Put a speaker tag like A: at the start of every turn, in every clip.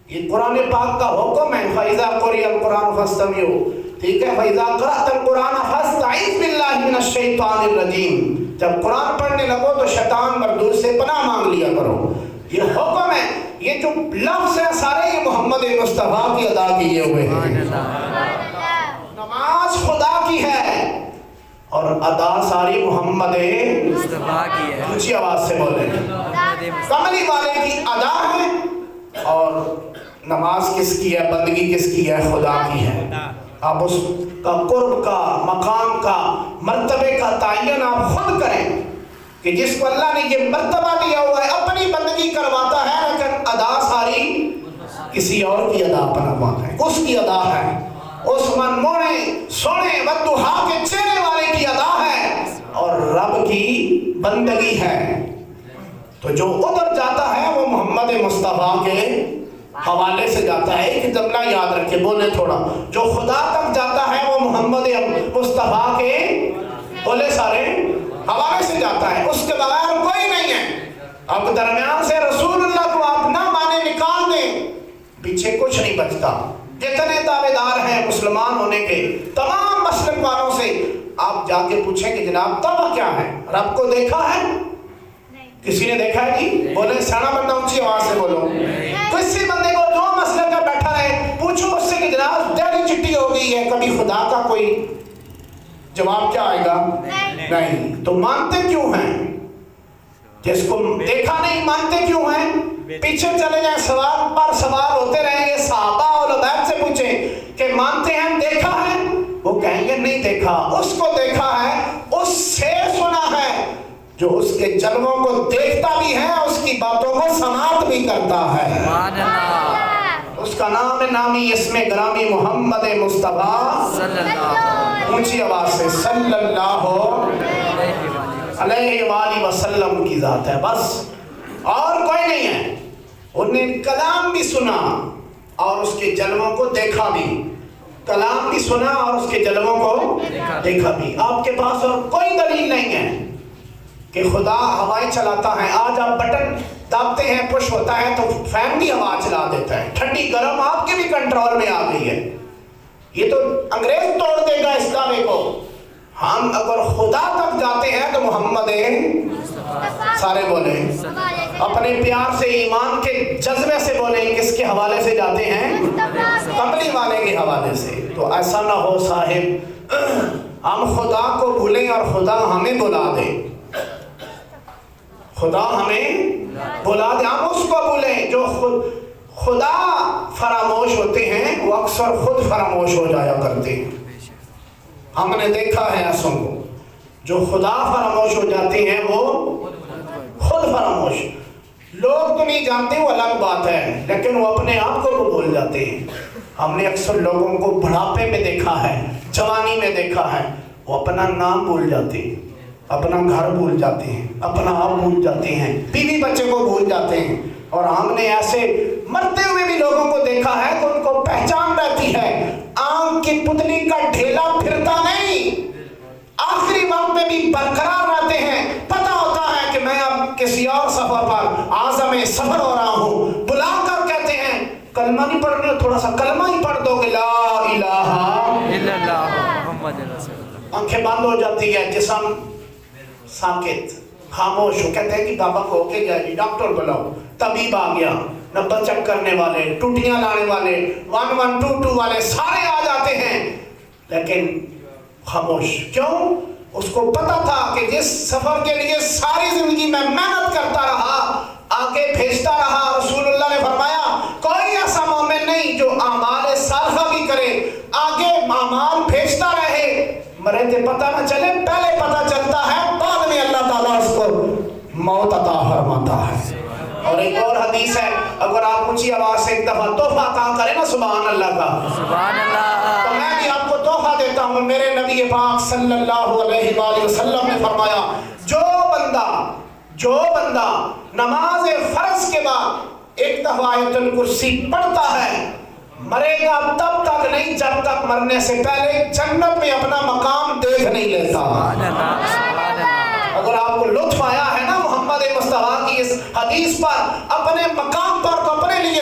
A: یہ قرآن پاک کا حکم ہے، فَإِذَا قُرِئَ الْقُرْآنُ فَاسْتَمِعُوا، ٹھیک ہے، فَإِذَا قَرَأْتَ الْقُرْآنَ فَاسْتَعِذْ بِاللَّهِ مِنَ الشَّيْطَانِ الرَّجِيمِ، جب قرآن پڑھنے لگو تو شیطان مردود سے پناہ مانگ لیا کرو. یہ حکم ہے. یہ جو لفظ ہیں سارے یہ محمد مصطفیٰ کی ادا کیے ہوئے ہیں. نماز خدا کی ہے اور ادا ساری محمد مصطفیٰ کی ہے. اونچی آواز سے بولیں. کملی والے کی ادا ہے اور نماز کس کی ہے، بندگی کس کی ہے، خدا کی ہے. آپ اس کا قرب کا، مقام کا، مرتبے کا تعین آپ خود کریں کہ جس کو اللہ نے یہ مرتبہ دیا ہوا ہے اپنی بندگی کرواتا ہے، لیکن ادا ساری کسی اور کی ادا بنوا ہے، اس کی ادا ہے، اس منمونے سونے ودہا کے چہرے والے کی ادا ہے اور رب کی بندگی ہے. تو جو ادھر جاتا ہے وہ محمد مصطفیٰ کے حوالے سے جاتا ہے. ایک جملہ یاد رکھے، بولے تھوڑا، جو خدا تک جاتا ہے وہ محمد مصطفیٰ کے بولے سارے حوالے سے جاتا ہے. اس کے بغیر کوئی نہیں ہے. اب درمیان سے رسول اللہ کو آپ نہ مانے نکال دیں، پیچھے کچھ نہیں بچتا. جتنے دعوے دار ہیں مسلمان ہونے کے تمام مسلک والوں سے آپ جا کے پوچھیں کہ جناب توبہ کیا ہے، رب کو دیکھا ہے؟ کسی نے دیکھا ہے جی؟ بولے سیانا بندہ اونچی آواز سے بولو. کسی بندے کو جو مسئلہ کا بیٹھا رہے پوچھو اس سے کہ جناب دہلی چٹی ہو گئی ہے، کبھی خدا کا کوئی جواب کیا آئے گا؟ نہیں. تو مانتے کیوں ہیں؟ جس کو دیکھا نہیں مانتے کیوں ہیں؟ پیچھے چلے جائیں، سوال پر سوال ہوتے رہیں گے. صحابہ اور عبید سے پوچھیں کہ مانتے ہیں دیکھا ہے؟ وہ کہیں گے نہیں دیکھا. اس کو دیکھا ہے، اس سے سنا ہے، جو اس کے جلووں کو دیکھتا بھی ہے، اس کی باتوں کو سماعت بھی کرتا ہے. اس کا نام نامی اسم گرامی محمد مصطفیٰ صلی اللہ، اونچی آواز سے صلی اللہ علیہ وآلہ وسلم کی ذات ہے. بس اور کوئی نہیں ہے. انہیں کلام بھی سنا اور اس کے جلووں کو دیکھا بھی. کلام بھی سنا اور اس کے جلووں کو دیکھا بھی. آپ کے پاس اور کوئی دلیل نہیں ہے کہ خدا ہوائیں چلاتا ہے. آج آپ بٹن دباتے ہیں، پش ہوتا ہے تو فین بھی ہوا چلا دیتا ہے. ٹھنڈی گرم آپ کے بھی کنٹرول میں آ گئی ہے. یہ تو انگریز توڑ دے گا اس دعوے کو. ہم اگر خدا تک جاتے ہیں تو محمد سارے بولیں اپنے پیار سے، ایمان کے جذبے سے بولیں. کس کے حوالے سے جاتے ہیں؟ کملی والے کے حوالے سے. تو ایسا نہ ہو صاحب ہم خدا کو بھولیں اور خدا ہمیں بلا دے. خدا ہمیں بلا دے، ہم اس کو بھولیں. جو خدا فراموش ہوتے ہیں وہ اکثر خود فراموش ہو جایا کرتے ہیں. ہم نے دیکھا ہے ایسوں کو جو خدا فراموش ہو جاتے ہیں وہ خود فراموش. لوگ تو نہیں جانتے وہ الگ بات ہے، لیکن وہ اپنے آپ کو بھول جاتے ہیں. ہم نے اکثر لوگوں کو بڑھاپے میں دیکھا ہے، جوانی میں دیکھا ہے، وہ اپنا نام بھول جاتے ہیں، اپنا گھر بھول جاتے ہیں، اپنا آپ بھول جاتے ہیں، بیوی بچے کو بھول جاتے ہیں. اور ہم نے ایسے مرتے ہوئے بھی لوگوں کو دیکھا ہے کہ ان کو پہچان رہتی ہے، آنکھ کی پتلی کا ڈھیلا پھرتا نہیں، آخری وقت میں بھی برقرار رہتے ہیں. پتہ ہوتا ہے کہ میں اب کسی اور سفر پر عازم سفر ہو رہا ہوں. بلا کر کہتے ہیں کلمہ نہیں پڑھنے، تھوڑا سا کلمہ ہی پڑھ دو گے، لا الہ الا اللہ محمد رسول اللہ. آنکھیں بند ہو جاتی ہے، جسم ساکت خاموش ہو. کہتے ہیں کہ بابا کو ہو کے جائے گی، ڈاکٹر بلاؤ. طبیب آ گیا، نمبر چیک کرنے والے، ٹوٹیاں لانے والے، 1122 والے سارے آ جاتے ہیں، لیکن خاموش. کیوں؟ اس کو پتا تھا کہ جس سفر کے لیے ساری زندگی میں محنت کرتا رہا، آگے بھیجتا رہا. رسول اللہ نے فرمایا کوئی ایسا مومن نہیں جو اعمال صالحہ بھی کرے، آگے اعمال بھیجتا رہے، مرے تے پتہ نہ چلے، پہلے پتہ چلتا ہے، بعد میں اللہ تعالیٰ اس کو موت عطا فرماتا ہے. اور ایک اور حدیث ہے، اگر آپ اونچی آواز سے ایک دفعہ تحفہ عطا کریں نا سبحان اللہ کا، سبحان اللہ، تو میں بھی آپ کو تحفہ دیتا ہوں. میرے نبی پاک صلی اللہ علیہ وآلہ وسلم نے فرمایا جو بندہ نماز فرض کے بعد ایک دفعہ آیت الکرسی پڑھتا ہے، مرے گا تب تک نہیں جب تک مرنے سے پہلے جنت میں اپنا مقام دیکھ نہیں لیتا. اگر آپ کو لطف آیا ہے نا محمد مصطفیٰ کی اس حدیث پر، اپنے مقام پر تو اپنے لیے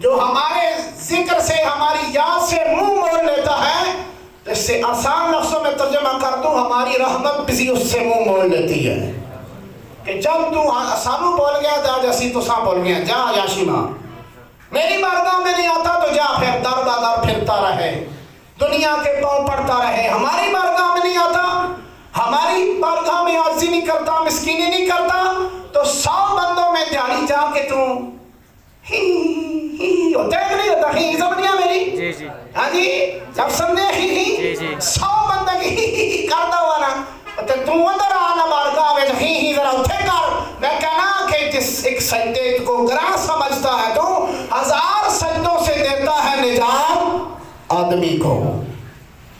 A: جو ہمارے ذکر سے ہماری یاد سے منہ موڑ لیتا ہے، اس سے آسان لفظوں میں ترجمہ کر دوں، ہماری رحمت بھی اس سے منہ موڑ لیتی ہے کہ جب تو سانو بول گیا جا جیسی تو ساں بول گیا، جا یاشیما میری بارگاہ میں نہیں آتا تو جا پھر در در پھرتا رہے، دنیا کے پاؤں پڑتا رہے۔ ہماری بارگاہ میں نہیں آتا، ہماری بارگاہ میں عاجزی نہیں کرتا، مسکینی نہیں کرتا، تو 100 بندوں میں دیہڑی جا کے تم ہی ہوتا ہے کہ نہیں ہوتا؟ ہی زبانیاں میری
B: جی جی
A: ہاں جی، جب سمجھے
B: جی جی
A: 100 بندہ کی کرتا ہوا نا تو ادھر آنا بارگاہ میں ہی ذرا اٹھے کر، میں کہنا کہ جس ایک سجدے کو گراں سمجھتا ہے تو 1000 سجدوں سے دیتا ہے نجات آدمی کو۔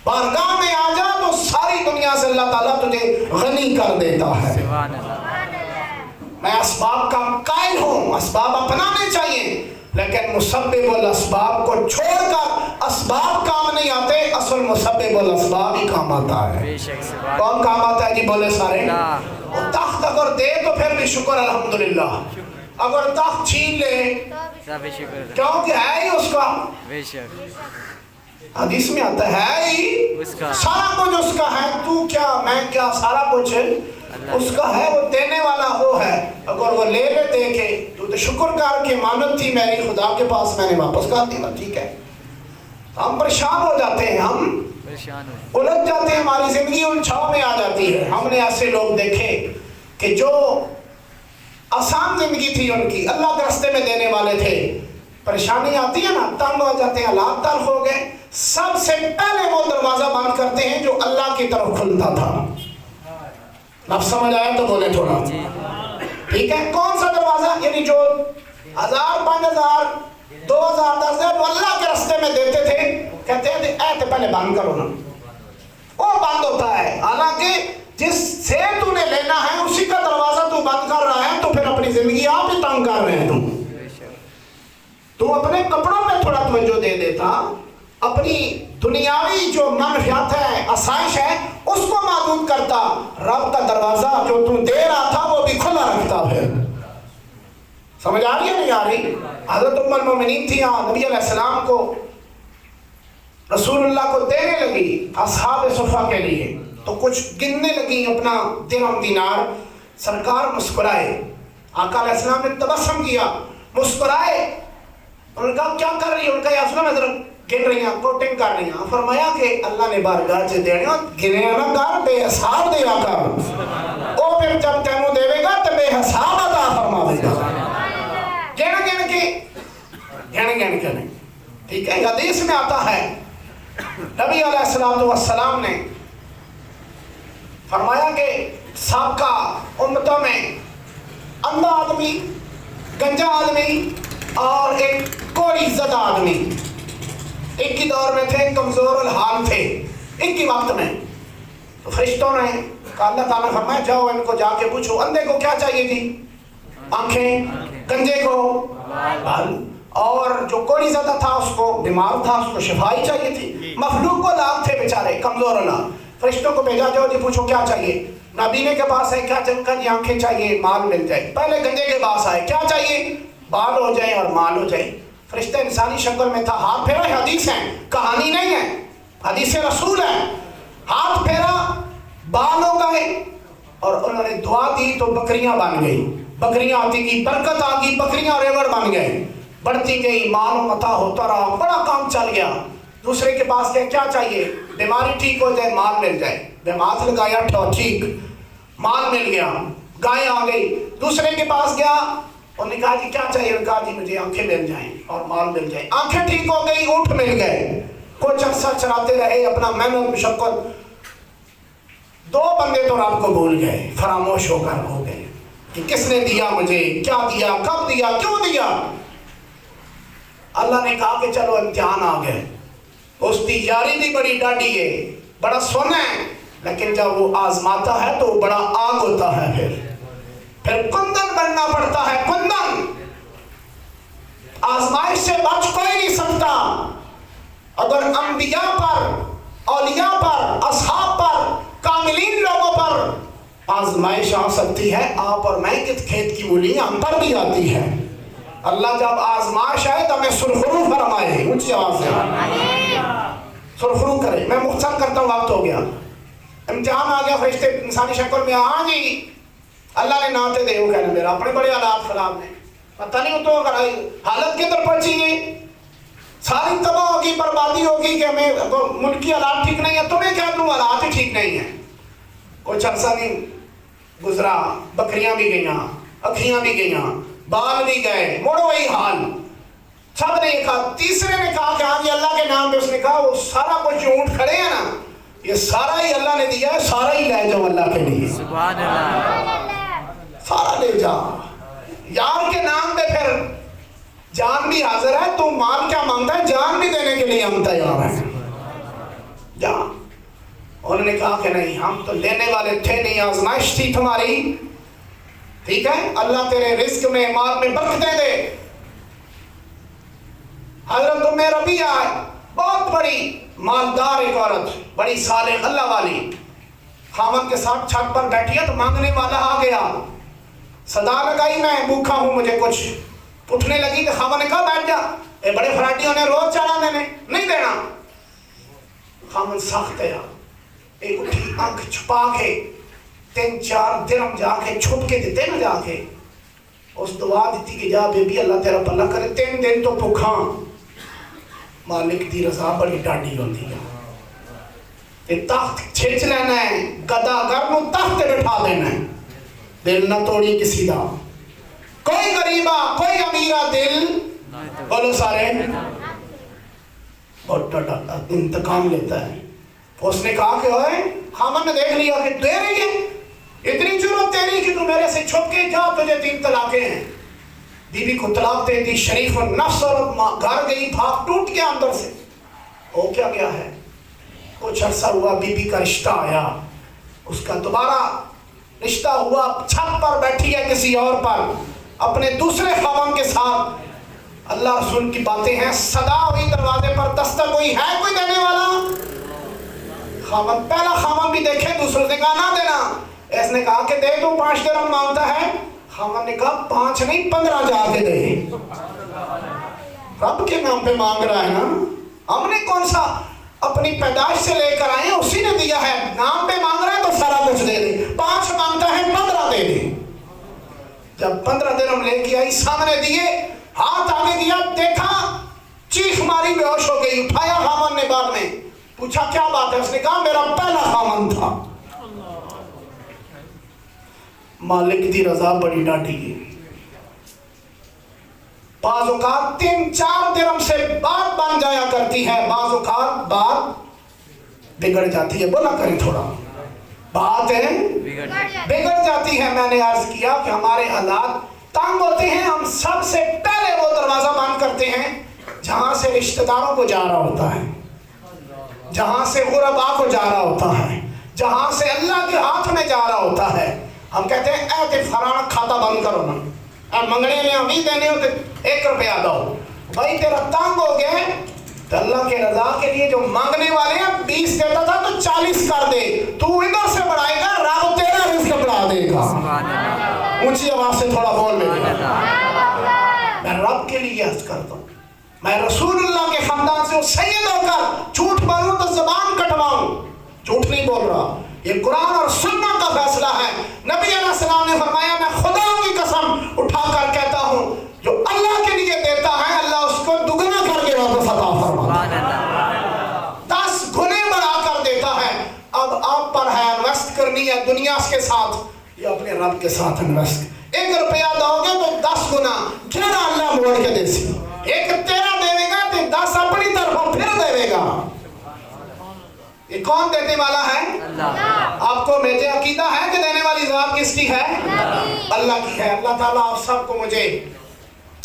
A: بارگاہ میں آ جا تو ساری دنیا سے اللہ تعالیٰ تجھے غنی کر دیتا ہے۔
B: سبحان اللہ۔
A: میں اسباب کا قائل ہوں، اسباب اپنانے چاہیے، لیکن مسبب الاسباب کو چھوڑ کر اسباب کام نہیں آتے، اصل مسبب الاسباب ہی کام آتا ہے۔
B: بے شک سبحان
A: کون کام آتا ہے جی؟ بولے سارے۔
B: اللہ۔
A: وہ تخت اگر دے تو پھر بھی شکر الحمدللہ، اگر تخت چھین لے
B: سب شکر
A: کیونکہ ہے ہی اس کا،
B: بے شک
A: حدیث میں آتا ہے ہی
B: اس کا،
A: سارا کچھ اس کا ہے، تو کیا میں کیا، سارا کچھ اس کا ہے، وہ دینے والا وہ ہے۔ اگر وہ لے دے کے تو شکر کر کے مانت تھی میری خدا کے پاس، میں نے واپس کر دی، ٹھیک ہے۔ ہم پریشان ہو جاتے ہیں، ہم
B: پریشان ہو،
A: الجھ جاتے ہیں، ہماری زندگی الجھاؤ میں آ جاتی ہے۔ ہم نے ایسے لوگ دیکھے کہ جو آسان زندگی تھی ان کی، اللہ کے راستے میں دینے والے تھے، پریشانی آتی ہے نا، تنگ ہو جاتے ہیں، حالات تلخ ہو گئے، سب سے پہلے وہ دروازہ بند کرتے ہیں جو اللہ کی طرف کھلتا تھا۔ اب سمجھ آیا تو بولے تھوڑا، ٹھیک ہے؟ کون سا دروازہ؟ یعنی جو 1000 5000 2000 10,000 وہ اللہ کے راستے میں دیتے تھے، کہتے ہیں اے پہلے بند کرو نا، وہ بند ہوتا ہے۔ حالانکہ جس سے تو نے لینا ہے اسی کا دروازہ تو بند کر رہا ہے، تو پھر اپنی زندگی آپ ہی تنگ کر رہے ہیں۔ تو اپنے کپڑوں پہ تھوڑا توجہ دے دیتا، اپنی دنیاوی جو منفعت ہے، آسائش ہے، اس کو محدود کرتا، رب کا دروازہ جو تو دے رہا تھا وہ بھی کھلا رکھتا۔ پھر سمجھ آ رہی ہے نہیں آ رہی؟ حضرت ام المومنین تھی، نبی علیہ السلام کو رسول اللہ کو دینے لگی اصحاب صفہ کے لیے، تو کچھ گننے لگی اپنا درہم دینار، سرکار مسکرائے، آقا علیہ السلام نے تبسم کیا، مسکرائے، انہوں نے کہا کیا کر رہی ہے؟ ان کا یا سنا نظر گن رہی ہیں، کوٹنگ کر رہی ہیں۔ فرمایا کہ اللہ نے بارگاہ سے دینے گنے نہ کر، بے حساب دیا کر، او پھر جب تینوں دے گا تو بے حساب عطا فرما دے گا۔ گن گن کے گن گن کے نہیں، ٹھیک ہے؟ حدیث میں آتا ہے نبی علیہ السلام نے فرمایا کہ سابقہ امتوں میں اندھا آدمی، گنجا آدمی اور ایک کوڑی زدہ آدمی ایک ہی دور میں تھے، کمزور الحال تھے، ایک ہی وقت میں۔ تو فرشتوں نے کہا، اللہ تعالیٰ فرمایا جاؤ ان کو جا کے پوچھو، اندھے کو کیا چاہیے تھی؟ آنکھیں، گنجے کو بال، اور جو کوڑی زدہ تھا اس کو بیمار تھا، اس کو شفائی چاہیے تھی، مخلوق کو لاغ تھے بیچارے، کمزور الحال۔ فرشتوں کو بھیجا، جاؤ جی پوچھو کیا چاہیے؟ نابینے کے پاس ہے، کیا چاہیے؟ آنکھیں چاہیے، مال مل جائے۔ پہلے گنجے کے پاس آئے، کیا چاہیے؟ بال ہو جائے اور مال ہو جائے۔ فرشتہ انسانی شکل میں تھا، ہاتھ پھیرا، حدیث ہے، کہانی نہیں ہے، حدیث رسول ہے، ہاتھ پھیرا، بال ہو گئے، اور انہوں نے دعا دی تو بکریاں بن گئی، بکریاں آتی گئی، برکت آ گئی، بکریاں ریوڑ بن گئے، بڑھتی گئی، مال و متاع ہوتا رہا، بڑا کام چل گیا۔ دوسرے کے پاس گئے، کیا چاہیے؟ بیماری ٹھیک ہو جائے، مال مل جائے، ہاتھ لگایا، ٹھیک، مال مل گیا، گائے آ گئی۔ دوسرے کے پاس گیا، انہوں نے کہا جی کیا چاہیے؟ انہوں نے کہا جی مجھے آنکھیں مل جائیں اور مال مل جائے۔ آنکھیں ٹھیک ہو گئی، اونٹ مل گئے، کچھ عرصہ چلاتے رہے اپنا محنت مشقت۔ 2 بندے تو رب کو بھول گئے، فراموش ہو کر ہو گئے کہ کس نے دیا مجھے، کیا دیا، کب دیا، کیوں دیا۔ اللہ نے کہا کہ چلو امتحان آ گئے، اس کی یاری بھی بڑی ڈاڈی ہے، بڑا سونا ہے، لیکن جب وہ آزماتا ہے تو وہ بڑا آگ ہوتا ہے، پھر کندن بننا پڑتا ہے، کندن۔ آزمائش سے بچ کوئی نہیں سکتا۔ اگر انبیاء پر، اولیاء پر، اصحاب پر، کاملین لوگوں پر آزمائش آ سکتی ہے، آپ اور میں کس کھیت کی مولی ہم پر بھی آتی ہے۔ اللہ جب آزمائش آئے تو ہمیں سرخرو فرمائے، اونچی آواز سے سرخرو کرے۔ میں مختصر کرتا ہوں، وقت ہو گیا، امتحان آ گیا، فرشتے انسانی شکل میں، ہاں جی اللہ نے ناتے دے، وہ کہنا میرا اپنے بڑے حالات خراب ہیں، پتہ نہیں تو اگر حالت کے اندر پہنچی گئی، ساری تباہ ہوگی، بربادی ہوگی کہ ہمیں ملکی حالات ٹھیک نہیں ہے، تمہیں کہہ دوں حالات ہی ٹھیک نہیں ہیں۔ کچھ عرصہ نہیں گزرا، بکریاں بھی گئیاں، اکھیاں بھی گئیاں، بال بھی گئے، موڑو وہی حال۔ سب نے یہ کہا، تیسرے نے کہا کہ ہاں جی اللہ کے نام پہ، اس نے کہا وہ سارا کچھ اونٹ کھڑے ہیں نا، یہ سارا ہی اللہ نے دیا ہے، سارا ہی لے جاؤ اللہ کے لیے،
B: سبحان اللہ،
A: سارا لے جا یار کے نام پہ۔ پھر جان بھی حاضر ہے، تو مال کیا مانگتا ہے، جان بھی دینے کے لیے ہم تیار ہیں، جا۔ انہوں نے کہا کہ نہیں، ہم تو لینے والے تھے نہیں، آزمائش تھی تمہاری، ٹھیک ہے، اللہ تیرے رزق میں مال میں برکتیں دے۔ حضرت ام ربیعہ بہت بڑی مالدار ایک عورت، بڑی صالح اللہ والی، خاوند کے ساتھ چھت پر بیٹھی ہے تو مانگنے والا آ گیا، صدا لگائی میں بھوکا ہوں مجھے کچھ، اٹھنے لگی تو خاوند نے کہا بیٹھ جا، اے بڑے فراٹیوں نے روز چڑھا دینے نہیں دینا۔ خاوند سخت ہے، ایک اٹھی آنکھ چھپا کے 3-4 درہم جا کے چھپ کے دیتے نا، جا کے اس دعا دیتی کہ جا بے بی اللہ تیرا بھلا کرے، 3 دن تو بھوکا، مالک دی رضا بڑی ڈاڈی ہوندی ہے، تے تخت چھچ لینا ہے، گدا گر نو تخت بٹھا دینا ہے، دل نہ توڑی کسی دا، کوئی غریبہ کوئی امیرہ دل، بولو سارے، بہت ڈاڈا انتقام لیتا ہے۔ اس نے کہا کہ ہوئے خامن نے دیکھ لیا کہ دے رہی ہے، اتنی جرت تیری کہ تو میرے سے چھپ کے جا، تجھے 3 طلاقیں ہیں۔ بی بی کو طلاق دے دی، شریف النفس، اور گھر گئی، بھاگ ٹوٹ کے اندر سے۔ ہو کیا گیا ہے، کچھ عرصہ ہوا، بی بی کا رشتہ آیا، اس کا دوبارہ رشتہ ہوا، چھت پر بیٹھی ہے کسی اور پر اپنے دوسرے خاوند کے ساتھ، اللہ رسول کی باتیں ہیں، صدا ہوئی دروازے پر، دستک ہوئی، ہے کوئی دینے والا؟ خاوند، پہلا خاوند بھی دیکھے، دوسرے نے کہا نہ دینا، اس نے کہا کہ دے دو، 5 درہم مانگتا ہے، خاوند نے کہا 5 نہیں 15 جا کے دے، رب کے نام پہ مانگ رہا ہے نا، ہم نے کون سا اپنی پیدائش سے لے کر آئے، اسی نے دیا ہے، نام پہ مانگ رہا ہے تو سارا کچھ دے دے، 5 مانگتا ہے 15 دے دے۔ جب 15 درہم لے کے آئی، سامنے دیے، ہاتھ آگے کیا، دیکھا، چیخ ماری، بے ہوش ہو گئی، اٹھایا خاوند نے، بعد میں پوچھا کیا بات ہے، اس نے کہا میرا پہلا خاوند تھا۔ مالک دی رضا بڑی ڈاڈی ہے، بعض اوقات 3-4 درہم سے بات بن جایا کرتی ہے، بعض اوقات بات بگڑ جاتی ہے، بولا کریں تھوڑا، بات ہے بگڑ جاتی ہے۔ میں نے عرض کیا کہ ہمارے حالات تنگ ہوتے ہیں، ہم سب سے پہلے وہ دروازہ بند کرتے ہیں جہاں سے رشتہ داروں کو جا رہا ہوتا ہے، جہاں سے غربا کو جا رہا ہوتا ہے، جہاں سے اللہ کے ہاتھ میں جا رہا ہوتا ہے۔ ہم کہتے ہیں اے تے فلانا کھاتا بند کرو نا، اے منگنے میں ہمیں دینے ہوتے 1 روپیہ دو، بھائی تیرا تنگ ہو گئے تو اللہ کے رضا کے لیے جو مانگنے والے ہیں 20 دیتا تھا تو 40 کر دے، تو ادھر سے بڑھائے گا، رب تیرا رزق بڑھا دے گا۔ اونچی آواز سے تھوڑا بول لے گا، میں رب کے لیے عرض کرتا ہوں، میں رسول اللہ کے خاندان سے سید ہو کر جھوٹ بولوں تو زبان کٹواؤں، جھوٹ نہیں بول رہا، یہ قرآن اور سنت کا فیصلہ ہے۔ نبی علیہ السلام نے فرمایا میں خدا کی قسم اٹھا کر کہتا ہوں جو اللہ کے لیے دیتا ہے اللہ اس کو دگنا کر کے واپس عطا فرماتا ہے، 10 گنے بڑھا کر دیتا ہے۔ اب آپ پر ہے انویسٹ کرنی ہے دنیا کے ساتھ یا اپنے رب کے ساتھ انویسٹ، 1 روپیہ دو گے تو 10 گنا 11 اللہ موڑ کے دے سی، 1 تیرا دے گا تو 10 اپنی طرف پھر دے گا۔ یہ کون دینے والا ہے؟ اللہ۔ آپ کو میرے عقیدہ ہے کہ دینے والی ذات کس کی ہے؟ اللہ کی ہے۔ اللہ تعالیٰ آپ سب کو مجھے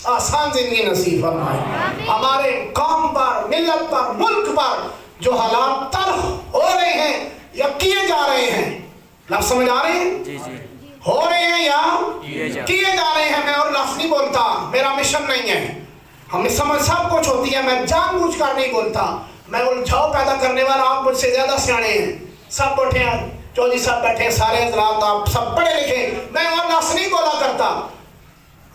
A: آسان زندگی نصیب فرمائے، ہمارے قوم پر، ملت پر، ملک پر جو حالات تلخ ہو رہے ہیں یا کیے جا رہے ہیں، لفظ سمجھ آ رہے ہیں؟ جی جی، ہو رہے ہیں یا کیے جا رہے ہیں، میں اور لفظ نہیں بولتا، میرا مشن نہیں ہے، ہمیں سمجھ سب کچھ ہوتی ہے، میں جان بوجھ کر نہیں بولتا، میں الجھاؤ پیدا کرنے والا، آپ مجھ سے زیادہ سیانے ہیں، سب بیٹھے ہیں، چودھری صاحب بیٹھے ہیں، سارے حضرات آپ سب پڑھے لکھے، میں اور لفظ نہیں بولا کرتا،